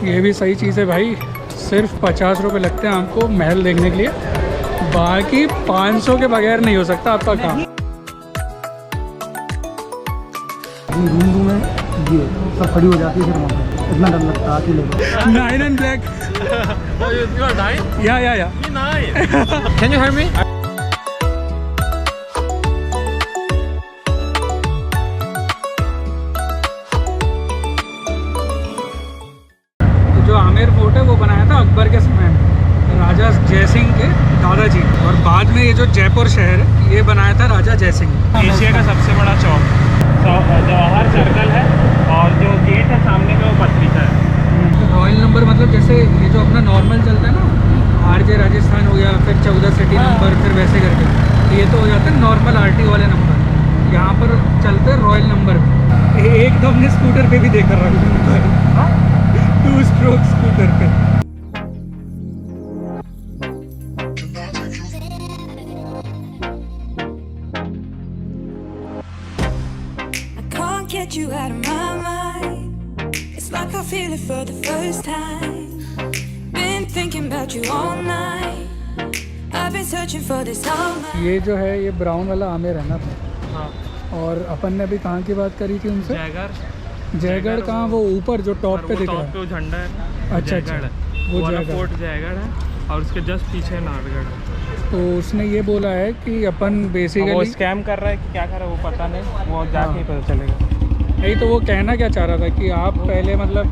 ये भी सही चीज़ है भाई, सिर्फ 50 रुपये लगते हैं आपको महल देखने के लिए, बाकी 500 के बगैर नहीं हो सकता आपका काम। रूम में ये सब खड़ी हो जाती है, फिर वहाँ पे इतना डर लगता है अकेले। 9 and black. Oh, you are 9? Yeah. Me 9. Can you hear me? जो आमेर फोर्ट है वो बनाया था अकबर के समय में, राजा जयसिंह के दादाजी, और बाद में ये जो जयपुर शहर है ये बनाया था राजा जयसिंह। एशिया का सबसे बड़ा चौक जवाहर सर्कल है, और जो गेट है सामने में वो पत्रिका है। रॉयल नंबर मतलब जैसे ये जो अपना नॉर्मल चलता है ना, आरजे राजस्थान हो गया, फिर 14 सिटी नंबर, फिर वैसे करके, तो ये तो हो जाते हैं नॉर्मल आरटी वाले नंबर। यहाँ पर चलते हैं रॉयल नंबर। एक तो हमने स्कूटर पे भी देखा रॉयल नंबर, 2 स्ट्रोक स्कूटर पे। Get you out of my mind. It's like I feel it for the first time. Been thinking about you all night. I've been searching for this all night. ये जो है ये brown वाला आमेर है ना। हाँ। और अपन ने अभी कहाँ की बात करी थी उनसे? जयगढ़ कहाँ, वो ऊपर जो टॉप पे दिख रहा है, टॉप पे झंडा है। अच्छा, वो जयगढ़ फोर्ट जयगढ़ है, और उसके जस्ट पीछे नाहरगढ़ है। तो उसने ये बोला है कि अपन बेसिकली वो स्कैम कर रहा है कि क्या कर रहा है वो पता नहीं, वो जाके ही पता चलेगा। नहीं तो वो कहना क्या चाह रहा था कि आप पहले मतलब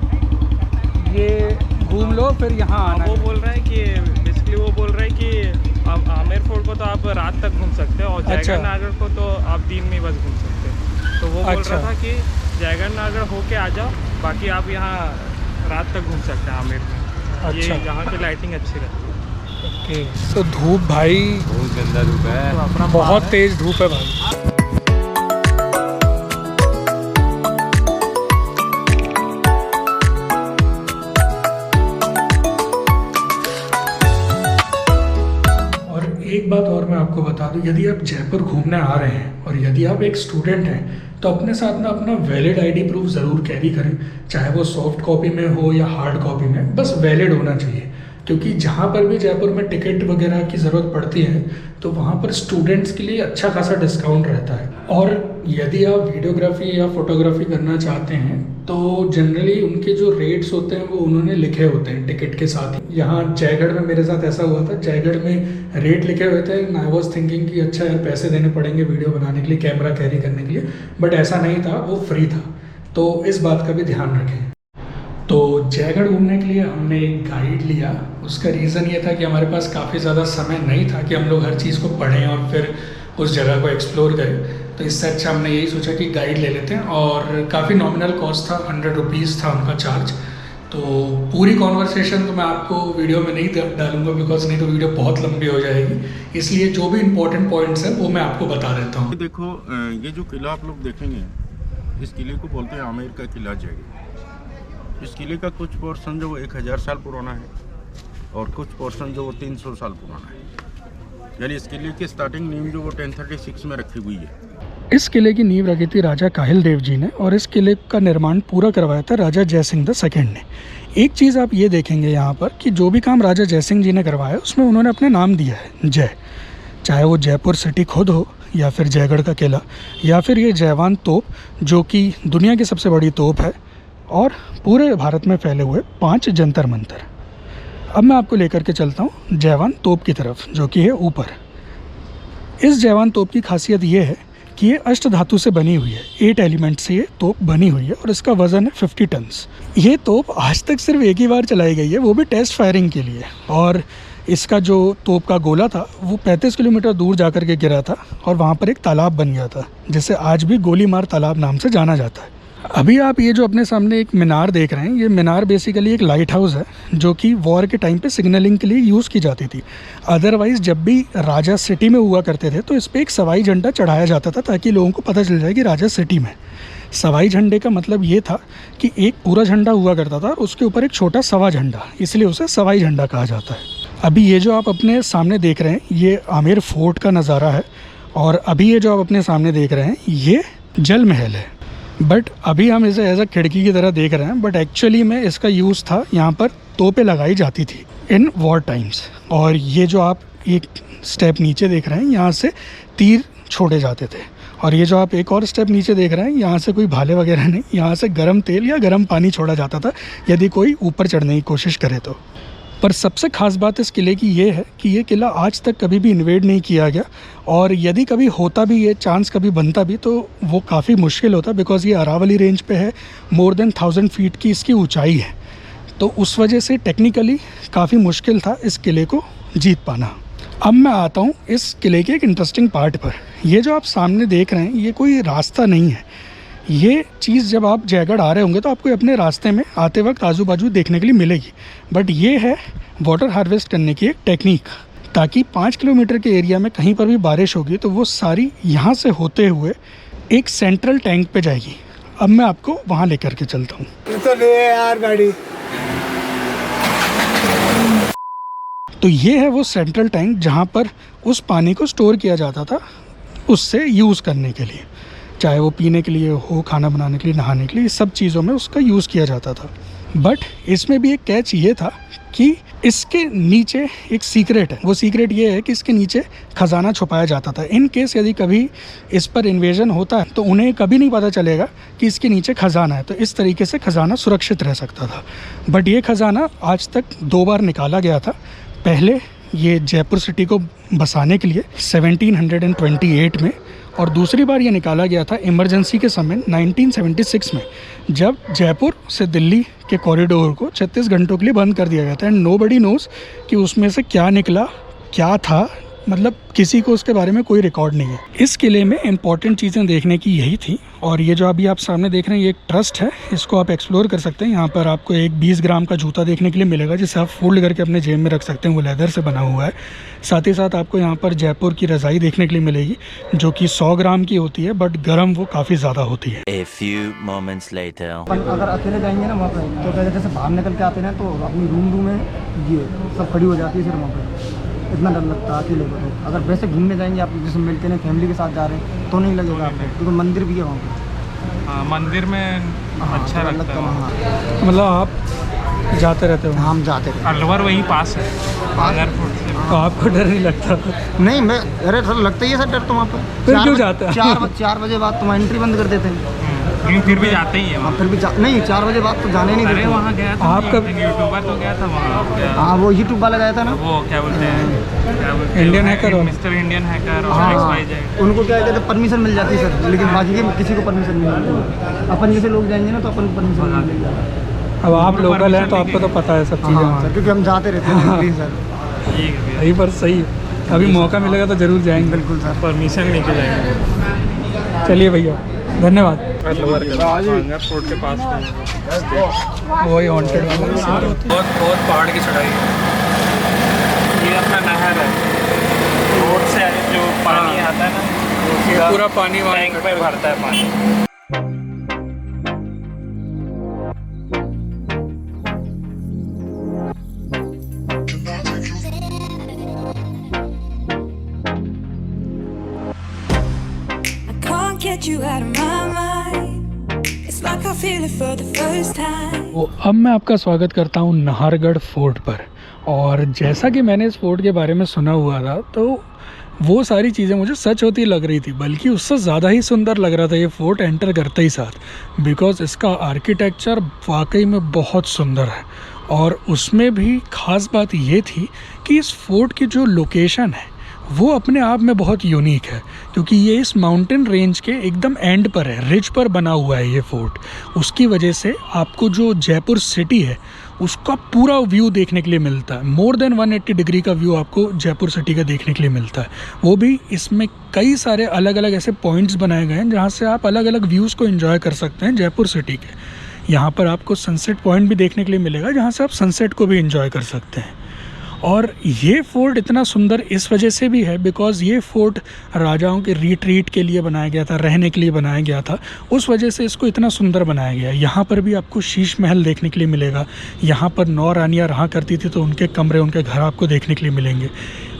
ये घूम लो फिर यहाँ आना। वो बोल रहा है कि बेसिकली वो बोल रहा है कि आमेर फोर्ट को तो आप रात तक घूम सकते हो, और जयगढ़ नाहरगढ़ को तो आप दिन में बस घूम सकते हो। तो वो बोल रहा था कि जयगढ़ नाहरगढ़ होके आ जाओ, बाकी आप यहाँ रात तक घूम सकते हैं आमेर में। ये यहाँ की लाइटिंग अच्छी रहती है। ओके, तो धूप भाई बहुत गंदा धूप है, बहुत तेज़ धूप है भाई। एक बात और मैं आपको बता दूं, यदि आप जयपुर घूमने आ रहे हैं और यदि आप एक स्टूडेंट हैं तो अपने साथ में अपना वैलिड आईडी प्रूफ ज़रूर कैरी करें, चाहे वो सॉफ्ट कॉपी में हो या हार्ड कॉपी में, बस वैलिड होना चाहिए। क्योंकि जहाँ पर भी जयपुर में टिकट वगैरह की ज़रूरत पड़ती है तो वहाँ पर स्टूडेंट्स के लिए अच्छा खासा डिस्काउंट रहता है। और यदि आप वीडियोग्राफी या फोटोग्राफी करना चाहते हैं तो जनरली उनके जो रेट्स होते हैं वो उन्होंने लिखे होते हैं टिकट के साथ ही। यहाँ जयगढ़ में मेरे साथ ऐसा हुआ था, जयगढ़ में रेट लिखे हुए थे, आई वॉज थिंकिंग कि अच्छा यार पैसे देने पड़ेंगे वीडियो बनाने के लिए, कैमरा कैरी करने के लिए, बट ऐसा नहीं था, वो फ्री था। तो इस बात का भी ध्यान रखें। तो जयगढ़ घूमने के लिए हमने एक गाइड लिया, उसका रीज़न ये था कि हमारे पास काफ़ी ज़्यादा समय नहीं था कि हम लोग हर चीज़ को पढ़ें और फिर उस जगह को एक्सप्लोर करें। तो इससे अच्छा हमने यही सोचा कि गाइड ले लेते हैं, और काफ़ी नॉमिनल कॉस्ट था, 100 रुपीज़ था उनका चार्ज। तो पूरी कॉन्वर्सेशन तो मैं आपको वीडियो में नहीं डालूंगा, बिकॉज नहीं तो वीडियो बहुत लंबी हो जाएगी, इसलिए जो भी इम्पोर्टेंट पॉइंट्स हैं वो मैं आपको बता देता हूँ। देखो, ये जो किला आप लोग देखेंगे, इस किले को बोलते हैं आमेर का किला जयगढ़। इस किले का कुछ पोर्शन जो 1000 साल पुराना है और कुछ पोर्शन जो 300 साल पुराना है। यानी इस किले की स्टार्टिंग नींव जो वो 1036 में रखी हुई है। इस किले की नींव रखी थी राजा काहिल देव जी ने, और इस किले का निर्माण पूरा करवाया था राजा जयसिंह द सेकंड ने। एक चीज़ आप ये देखेंगे यहाँ पर कि जो भी काम राजा जयसिंह जी ने करवाया उसमें उन्होंने अपने नाम दिया है जय, चाहे वो जयपुर सिटी खुद हो या फिर जयगढ़ का किला या फिर ये जयवान तोप जो कि दुनिया की सबसे बड़ी तोप है, और पूरे भारत में फैले हुए 5 जंतर मंतर। अब मैं आपको लेकर के चलता हूँ जयवान तोप की तरफ, जो कि है ऊपर। इस जयवान तोप की खासियत ये है कि ये अष्ट धातु से बनी हुई है, 8 एलिमेंट से ये तोप बनी हुई है, और इसका वज़न है 50 टन्स। ये तोप आज तक सिर्फ एक ही बार चलाई गई है, वो भी टेस्ट फायरिंग के लिए, और इसका जो तोप का गोला था वो 35 किलोमीटर दूर जा कर के गिरा था, और वहाँ पर एक तालाब बन गया था जिसे आज भी गोली मार तालाब नाम से जाना जाता है। अभी आप ये जो अपने सामने एक मीनार देख रहे हैं, ये मीनार बेसिकली एक लाइट हाउस है जो कि वॉर के टाइम पे सिग्नलिंग के लिए यूज़ की जाती थी। अदरवाइज़ जब भी राजा सिटी में हुआ करते थे तो इस पर एक सवाई झंडा चढ़ाया जाता था ताकि लोगों को पता चल जाए कि राजा सिटी में। सवाई झंडे का मतलब ये था कि एक पूरा झंडा हुआ करता था और उसके ऊपर एक छोटा सवा झंडा, इसलिए उसे सवाई झंडा कहा जाता है। अभी ये जो आप अपने सामने देख रहे हैं ये आमेर फोर्ट का नज़ारा है, और अभी ये जो आप अपने सामने देख रहे हैं ये जल महल है। बट अभी हम इसे एज अ खिड़की की तरह देख रहे हैं, बट एक्चुअली में इसका यूज़ था, यहाँ पर तोपें लगाई जाती थी इन वॉर टाइम्स। और ये जो आप एक स्टेप नीचे देख रहे हैं, यहाँ से तीर छोड़े जाते थे। और ये जो आप एक और स्टेप नीचे देख रहे हैं, यहाँ से कोई भाले वगैरह नहीं, यहाँ से गर्म तेल या गर्म पानी छोड़ा जाता था यदि कोई ऊपर चढ़ने की कोशिश करे तो। पर सबसे ख़ास बात इस किले की ये है कि ये किला आज तक कभी भी इन्वेड नहीं किया गया, और यदि कभी होता भी, ये चांस कभी बनता भी, तो वो काफ़ी मुश्किल होता, बिकॉज़ ये अरावली रेंज पे है, मोर देन 1000 फीट की इसकी ऊंचाई है। तो उस वजह से टेक्निकली काफ़ी मुश्किल था इस किले को जीत पाना। अब मैं आता हूँ इस किले के एक इंटरेस्टिंग पार्ट पर। ये जो आप सामने देख रहे हैं, ये कोई रास्ता नहीं है। ये चीज़ जब आप जयगढ़ आ रहे होंगे तो आपको अपने रास्ते में आते वक्त आजू बाजू देखने के लिए मिलेगी, बट ये है वाटर हार्वेस्ट करने की एक टेक्निक, ताकि 5 किलोमीटर के एरिया में कहीं पर भी बारिश होगी तो वो सारी यहाँ से होते हुए एक सेंट्रल टैंक पे जाएगी। अब मैं आपको वहाँ लेकर के चलता हूँ। तो ये है वो सेंट्रल टैंक जहाँ पर उस पानी को स्टोर किया जाता था उससे यूज़ करने के लिए, चाहे वो पीने के लिए हो, खाना बनाने के लिए, नहाने के लिए, सब चीज़ों में उसका यूज़ किया जाता था। बट इसमें भी एक कैच ये था कि इसके नीचे एक सीक्रेट है। वो सीक्रेट ये है कि इसके नीचे ख़जाना छुपाया जाता था। इन केस यदि कभी इस पर इन्वेजन होता है तो उन्हें कभी नहीं पता चलेगा कि इसके नीचे ख़जाना है, तो इस तरीके से ख़जाना सुरक्षित रह सकता था। बट ये ख़जाना आज तक 2 बार निकाला गया था। पहले ये जयपुर सिटी को बसाने के लिए 1728 में, और दूसरी बार ये निकाला गया था इमरजेंसी के समय 1976 में, जब जयपुर से दिल्ली के कॉरिडोर को 36 घंटों के लिए बंद कर दिया गया था। एंड नोबडी नोज़ कि उसमें से क्या निकला, क्या था, मतलब किसी को उसके बारे में कोई रिकॉर्ड नहीं है। इस किले में इंपॉर्टेंट चीज़ें देखने की यही थी। और ये जो अभी आप सामने देख रहे हैं, ये एक ट्रस्ट है, इसको आप एक्सप्लोर कर सकते हैं। यहाँ पर आपको एक 20 ग्राम का जूता देखने के लिए मिलेगा, जिसे आप फोल्ड करके अपने जेब में रख सकते हैं। वो लेदर से बना हुआ है। साथ ही साथ आपको यहाँ पर जयपुर की रज़ाई देखने के लिए मिलेगी, जो कि 100 ग्राम की होती है, बट गर्म वो काफ़ी ज़्यादा होती है। A few moments later. अगर अकेले जाएंगे ना वहाँ पे, तो जैसे बाहर निकल के आते हैं तो अपनी रूम में ये सब खड़ी हो जाती है फिर वहाँ पर। इतना डर लगता है अकेले को। तो अगर वैसे घूमने जाएंगे आप, जैसे मिलते हैं फैमिली के साथ जा रहे हैं, तो नहीं लगेगा आपको, क्योंकि मंदिर भी है वहाँ पे। हाँ, मंदिर में अच्छा लगता है वहाँ। मतलब आप जाते रहते हो? हम जाते रहते हैं। अलवर वहीं पास है, बांगर फोर्ट से। तो आपको डर नहीं लगता? नहीं, मैं अरे सर लगता ही है सर डर तो वहाँ पर। फिर क्यों जाते हैं? 4 बजे बाद तो एंट्री बंद कर देते हैं। लेकिन फिर भी जाते ही है वहाँ। फिर भी नहीं, 4 बजे बाद तो जाने नहीं अरे देते। वहाँ गया था आपका यूट्यूबर तो गया था वहाँ। हाँ, वो यूट्यूब वाला गया था ना, वो क्या बोलते हैं, Indian hacker, mister Indian hacker, उनको क्या कहते हैं परमिशन मिल जाती है सर, लेकिन बाकी के किसी को परमिशन नहीं मिलती। अपन जैसे लोग जाएंगे ना तो अपन को परमिशन नहीं मिल जाएगा। अब आप लोकल हैं तो आपको तो पता है सब चीज़ें हाँ वहाँ। सर, क्योंकि हम जाते रहते हैं प्लीज़ सर। सही पर सही है, कभी मौका मिलेगा तो ज़रूर जाएंगे। बिल्कुल सर, परमिशन लेके जाएंगे। चलिए भैया, धन्यवाद। बांगर फोर्ट के पास वही हॉन्टेड वाला। बहुत पहाड़ की चढ़ाई है। ये अपना नहर है, रोड से जो पानी आता है ना, पूरा पानी टैंक में भरता है पानी। Get you out of my mind. It's like I feel it for the first time. तो अब मैं आपका स्वागत करता हूँ नाहरगढ़ फोर्ट पर। और जैसा कि मैंने इस फोर्ट के बारे में सुना हुआ था, तो वो सारी चीज़ें मुझे सच होती लग रही थी, बल्कि उससे ज़्यादा ही सुंदर लग रहा था ये फोर्ट एंटर करते ही साथ, बिकॉज़ इसका आर्किटेक्चर वाकई में बहुत सुंदर है। और उसमें भी ख़ास बात ये थी कि इस फोर्ट की जो लोकेशन है वो अपने आप में बहुत यूनिक है, क्योंकि ये इस माउंटेन रेंज के एकदम एंड पर है, रिज पर बना हुआ है ये फोर्ट। उसकी वजह से आपको जो जयपुर सिटी है उसका पूरा व्यू देखने के लिए मिलता है। मोर देन 180 डिग्री का व्यू आपको जयपुर सिटी का देखने के लिए मिलता है। वो भी इसमें कई सारे अलग अलग ऐसे पॉइंट्स बनाए गए हैं जहाँ से आप अलग अलग व्यूज़ को एंजॉय कर सकते हैं जयपुर सिटी के। यहाँ पर आपको सनसेट पॉइंट भी देखने के लिए मिलेगा, जहाँ से आप सनसेट को भी एंजॉय कर सकते हैं। और ये फ़ोर्ट इतना सुंदर इस वजह से भी है बिकॉज़ ये फ़ोर्ट राजाओं के रिट्रीट के लिए बनाया गया था, रहने के लिए बनाया गया था। उस वजह से इसको इतना सुंदर बनाया गया है। यहाँ पर भी आपको शीश महल देखने के लिए मिलेगा। यहाँ पर 9 रानियाँ रहा करती थी, तो उनके कमरे, उनके घर आपको देखने के लिए मिलेंगे।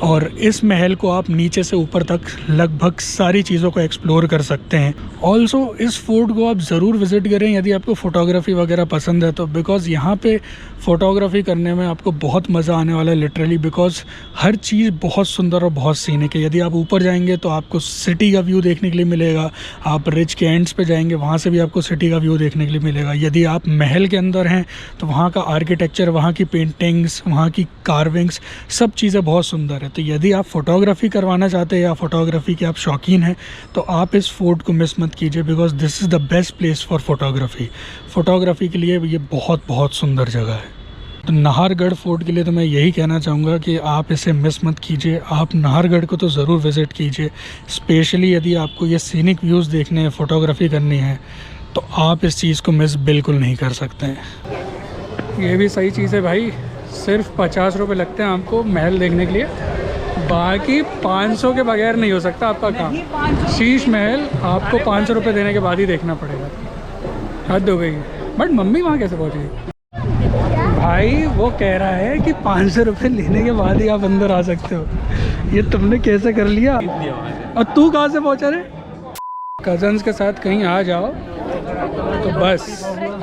और इस महल को आप नीचे से ऊपर तक लगभग सारी चीज़ों को एक्सप्लोर कर सकते हैं। ऑल्सो इस फोर्ट को आप ज़रूर विज़िट करें यदि आपको फ़ोटोग्राफ़ी वगैरह पसंद है तो, बिकॉज़ यहाँ पे फ़ोटोग्राफ़ी करने में आपको बहुत मज़ा आने वाला है लिटरली, बिकॉज़ हर चीज़ बहुत सुंदर और बहुत सीनिक है। यदि आप ऊपर जाएंगे तो आपको सिटी का व्यू देखने के लिए मिलेगा, आप रिच के एंड्स पे जाएंगे वहाँ से भी आपको सिटी का व्यू देखने के लिए मिलेगा। यदि आप महल के अंदर हैं तो वहाँ का आर्किटेक्चर, वहाँ की पेंटिंग्स, वहाँ की कार्विंग्स, सब चीज़ें बहुत सुंदर है। तो यदि आप फ़ोटोग्राफ़ी करवाना चाहते हैं या फ़ोटोग्राफ़ी के आप शौकीन हैं तो आप इस फोर्ट को मिस मत कीजिए, because this is the best place for photography के लिए ये बहुत बहुत सुंदर जगह है। तो नाहरगढ़ फोर्ट के लिए तो मैं यही कहना चाहूँगा कि आप इसे मिस मत कीजिए। आप नाहरगढ़ को तो ज़रूर विज़िट कीजिए, स्पेशली यदि आपको ये सीनिक व्यूज़ देखने हैं, फ़ोटोग्राफ़ी करनी है तो आप इस चीज़ को मिस बिल्कुल नहीं कर सकते हैं। ये भी सही चीज़ है भाई, सिर्फ 50 रुपये लगते हैं आपको महल देखने के लिए, बाकी 500 के बगैर नहीं हो सकता आपका काम। शीश महल आपको 500 रुपये देने के बाद ही देखना पड़ेगा, हद हो गई। बट मम्मी वहाँ कैसे पहुँची? भाई वो कह रहा है कि 500 रुपये लेने के बाद ही आप अंदर आ सकते हो। ये तुमने कैसे कर लिया? और तू कहाँ से पहुँचा रे? कज़न्स के साथ कहीं आ जाओ तो बस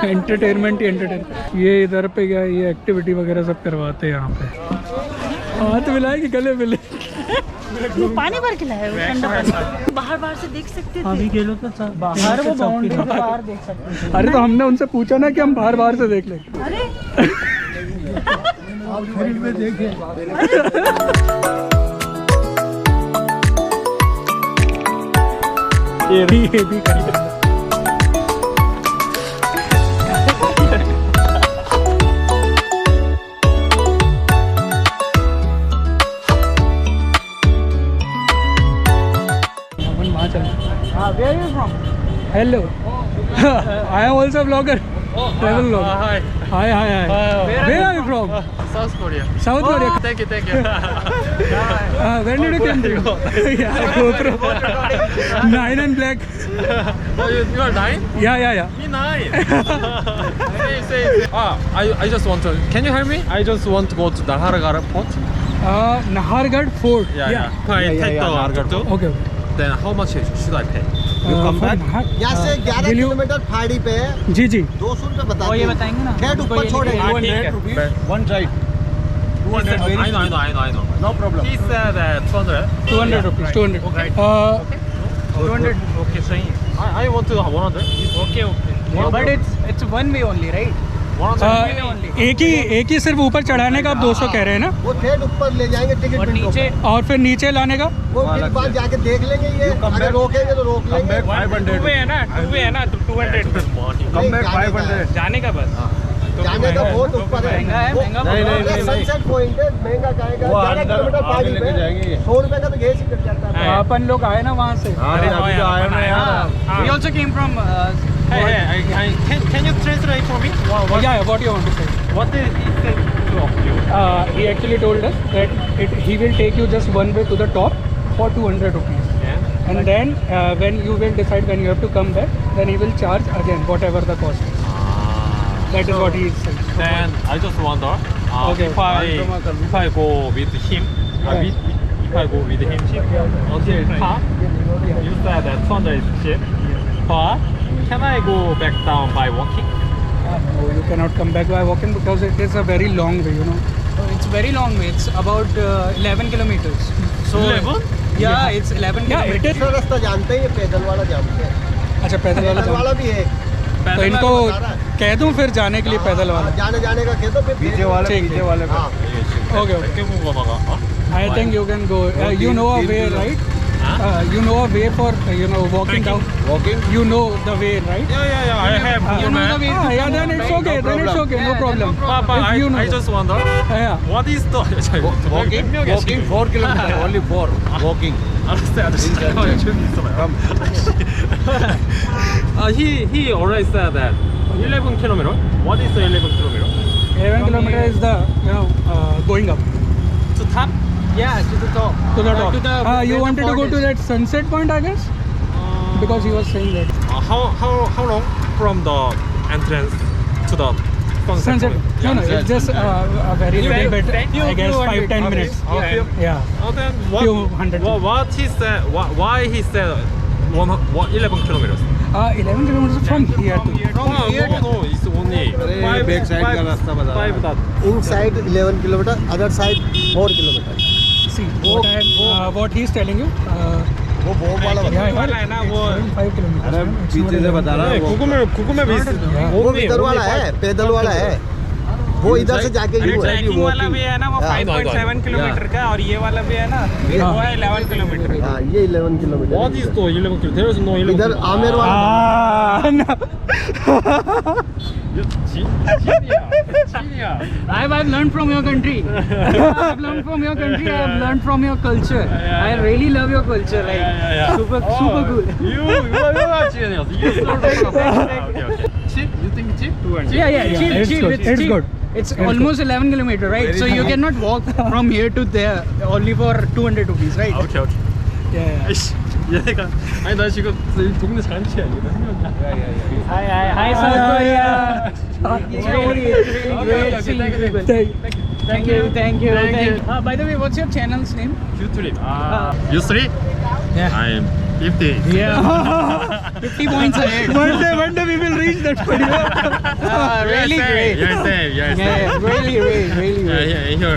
एंटरटेनमेंट ही एंटरटेनमेंट। ये इधर पे क्या, ये एक्टिविटी वगैरह सब करवाते हैं यहाँ पे। हाथ मिलाए कि गले मिले? वो पानी भर के लाए, ठंडा पानी। बाहर से देख सकते थे। अभी के लोग तो बाहर वो बाउंड्री के बाहर देख सकते थे। अरे तो हमने उनसे पूछा ना कि हम बाहर से देख लें। अरे आप फील्ड में देखें। ये भी करिए। Where are you from? Hello. I am also a vlogger. Travel vlogger. Hi. Hi. Where are you from? South Korea. South Korea. Thank you. When did you come to? Yeah, GoPro. 9 and black. You are 9? Yeah. Me 9. Same. I just want to. Can you help me? I just want to go to Nahargarh Fort. Nahargarh Fort. Yeah. Can I take the Nahargarh Fort? Okay. Then how much should I pay? यहाँ से 11 kilometre फाड़ी पे है। जी 200 रुपये बता। वो ये बताएंगे ना। हेड ऊपर छोड़ेंगे। 200 rupees. One side. 200. I know. No problem. He said 200. 200 rupees. 200. Okay. 200. Okay, सही है. I want to 100. Okay. But it's one way only, right? 100. एक ही सिर्फ ऊपर चढ़ाने का आप 200 कह रहे हैं ना, वो हेड ऊपर ले जाएंगे टिकट और नीचे और फिर नीचे लाने का वो फिर बाद जाके देख लेंगे। ये अगर रोकेंगे तो रोक लेंगे। 2 वे है ना 200. कम बैक 500 जाने का बस. जाने का बहुत ऊपर है। महंगा सनसेट पॉइंट है, महंगा जाएगा। 11 किलोमीटर फाड़ी पे 100 रुपये का तो घेर ही जाता है। तो अपन लोग आए ना वहाँ से। We also came from Can you translate for me? Yeah, what you want to say? What is he said to you? He actually told us that he will take you just one way to the top for 200 rupees. Yeah. And then when you will decide when you have to come back, then he will charge again whatever the cost is. That is what he is saying. Then I just wonder, Okay. if I go with him, if I go with him until top, you said that 200 is cheap, but can I go back down by walking? No, you cannot come back by walking because it is a very long way, you know. It's very long way. It's about 11 kilometers. So 11? Yeah, it's 11 Yeah, it kilometers. is. दूसरा रास्ता जानते हैं, ये पैदल वाला जानते हैं। अच्छा पैदल वाला पैदल वाला जाना। भी है। तो इनको कह दूं फिर जाने के लिए पैदल वाला। जाने का कह दो फिर पीछे वाले हाँ। Okay. I think you can go. You know a way, right? You know a way for walking down. You know the way, right? Yeah. I have. You know the way. Yeah, then it's okay. Then it's okay. No problem. Papa, If you know. I just wonder, Yeah. what is the walking 4 kilometer only 4 walking. 알았어요. 잠깐만요. 조용히 있어봐요. He already said that 11 kilometer. What is the 11 kilometer? 11 kilometer is the going up To top? Yeah, to the top. to the top. To the You wanted to go to that sunset point, I guess, because he was saying that. How long from the entrance to the concept. No, it's just a very little bit. I guess 5-10 minutes. Okay. Yeah. Okay. Few hundred. What he said? Why he said 11 kilometers? 11 kilometers from here to. No, it's only five that. Inside 11 kilometer, other side 4 kilometer. See, what he is telling you. वो बहुत वाला Yeah, yeah. वाला है ना वो 5 kilometers. अरे पीछे से बता रहा है Google में वो इधर वाला है, पैदल वाला है, वो इधर से जाके यू है। ट्रैकिंग वाला भी है ना वो 5.7 किलोमीटर का और ये वाला भी है ना वो है 11 किलोमीटर का। हाँ ये 11 kilometre. What is the 11 kilometers? There is no 11 इधर आमेर वाला। I've learned from your country. I've learned from your country. I've learned from your culture. I really love your culture. Like super cool. You are genius. You okay. Cheap? You think cheap? Yeah. It's Chill. good. It's good. It's almost 11 kilometer, right? So you cannot walk from here to there only for 200 rupees, right? Okay. Yeah. 얘가 아니 나 지금 동네 잔치야 이거 Hi, South Korea. It's really great. Thank you. By the way, what's your channel's name? Q3. You 3? Yeah. I'm 50. Yeah. 50 points ahead. One day we will reach that point. Really great. You're safe. Yeah, really great. Yeah, here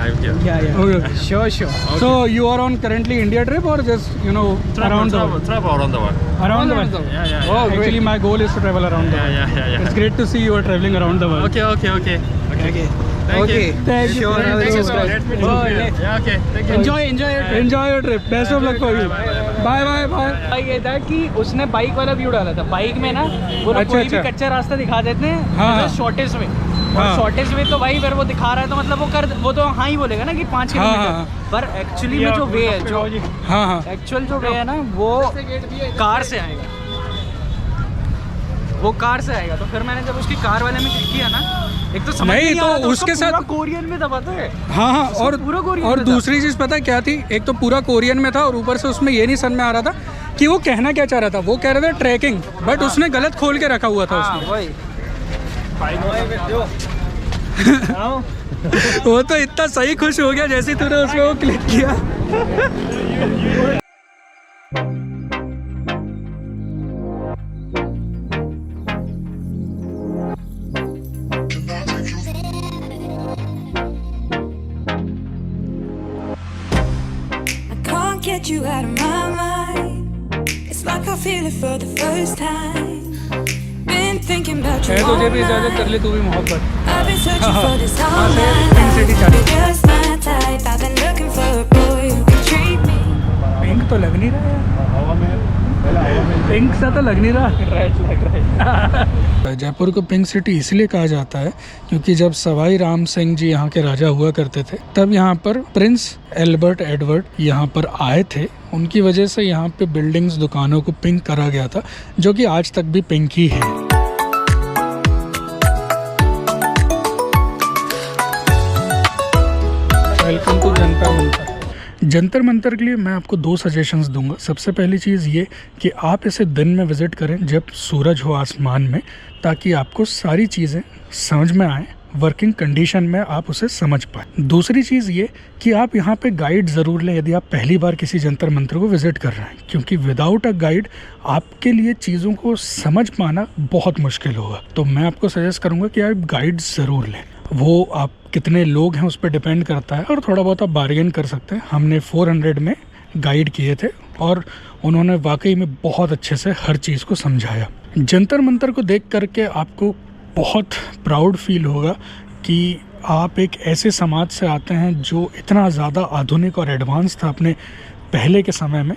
I'm here. Yeah. Okay. Sure. So you are on currently India trip or just around the world? Travel around the world. Around the world. Yeah. Oh, actually my goal is to travel around the world. Yeah. It's great to see you are traveling around the world. Okay. Thank you. Thank you. Thank you so much. Yeah, okay. Thank you. Enjoy your trip. Enjoy your trip. Best of luck for you. Bye. भाई ये था कि उसने bike वाला view डाला था। Bike में ना वो लोग कोई भी कच्चा रास्ता दिखा देते हैं शॉर्टेस्ट में। और शॉर्टेस्ट में तो भाई फिर वो दिखा रहा है तो मतलब वो तो हाँ ही बोलेगा ना कि 5 किलोमीटर। पर एक्चुअली में जो वे है जो एक्चुअल जो वे है ना वो कार से आएगा। तो फिर मैंने जब उसकी कार वाले में क्लिक किया ना एक तो समझ नहीं आ रहा था उसके साथ कोरियन में दबाता है। हाँ और पूरा कोरियन और में था। दूसरी चीज़ पता क्या थी, एक तो पूरा कोरियन में था और ऊपर से उसमें ये नहीं समझ में आ रहा था कि वो कहना क्या चाह रहा था। वो कह रहा था ट्रैकिंग, बट उसने गलत खोल के रखा हुआ था उसमें। वही वो तो इतना सही खुश हो गया जैसे तूने उसमें वो क्लिक किया। Get you out of my mind. It's like I feel it for the first time. Been thinking about you all तुझे भी इजाजत कर night. ले तू भी मोहब्बत। I've been searching for this all Pink City night. You're just my type. I've been looking for a boy who can treat me. Pink तो लग नहीं रहा है। पिंक सा तो लग नहीं रहा। जयपुर को पिंक सिटी इसलिए कहा जाता है क्योंकि जब सवाई राम सिंह जी यहाँ के राजा हुआ करते थे तब यहाँ पर प्रिंस एल्बर्ट एडवर्ड यहाँ पर आए थे। उनकी वजह से यहाँ पे बिल्डिंग्स दुकानों को पिंक करा गया था, जो कि आज तक भी पिंक ही है। Welcome to Jantar Mantar. जंतर मंतर के लिए मैं आपको 2 सजेशंस दूंगा। सबसे पहली चीज़ ये कि आप इसे दिन में विज़िट करें जब सूरज हो आसमान में, ताकि आपको सारी चीज़ें समझ में आए, वर्किंग कंडीशन में आप उसे समझ पाएँ। दूसरी चीज़ ये कि आप यहाँ पे गाइड ज़रूर लें यदि आप पहली बार किसी जंतर मंतर को विज़िट कर रहे हैं, क्योंकि विदाउट अ गाइड आपके लिए चीज़ों को समझ पाना बहुत मुश्किल होगा। तो मैं आपको सजेस्ट करूँगा कि आप गाइड ज़रूर लें। वो आप कितने लोग हैं उस पर डिपेंड करता है और थोड़ा बहुत आप बार्गेन कर सकते हैं। हमने 400 में गाइड किए थे और उन्होंने वाकई में बहुत अच्छे से हर चीज़ को समझाया। जंतर मंतर को देख करके आपको बहुत प्राउड फील होगा कि आप एक ऐसे समाज से आते हैं जो इतना ज़्यादा आधुनिक और एडवांस था अपने पहले के समय में।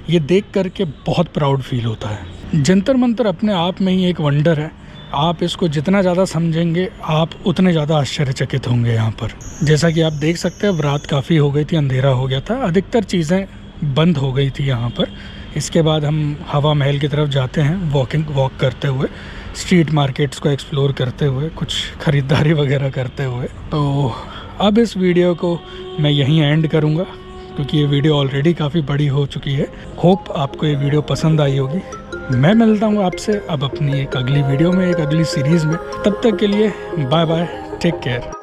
ये देख करके बहुत प्राउड फील होता है। जंतर मंतर अपने आप में ही एक वंडर है। आप इसको जितना ज़्यादा समझेंगे आप उतने ज़्यादा आश्चर्यचकित होंगे। यहाँ पर जैसा कि आप देख सकते हैं रात काफ़ी हो गई थी, अंधेरा हो गया था, अधिकतर चीज़ें बंद हो गई थी यहाँ पर। इसके बाद हम हवा महल की तरफ जाते हैं वॉक करते हुए, स्ट्रीट मार्केट्स को एक्सप्लोर करते हुए, कुछ ख़रीदारी वगैरह करते हुए। तो अब इस वीडियो को मैं यहीं एंड करूँगा क्योंकि ये वीडियो ऑलरेडी काफ़ी बड़ी हो चुकी है। होप आपको ये वीडियो पसंद आई होगी। मैं मिलता हूँ आपसे अब अपनी एक अगली वीडियो में, एक अगली सीरीज़ में। तब तक के लिए बाय बाय, टेक केयर।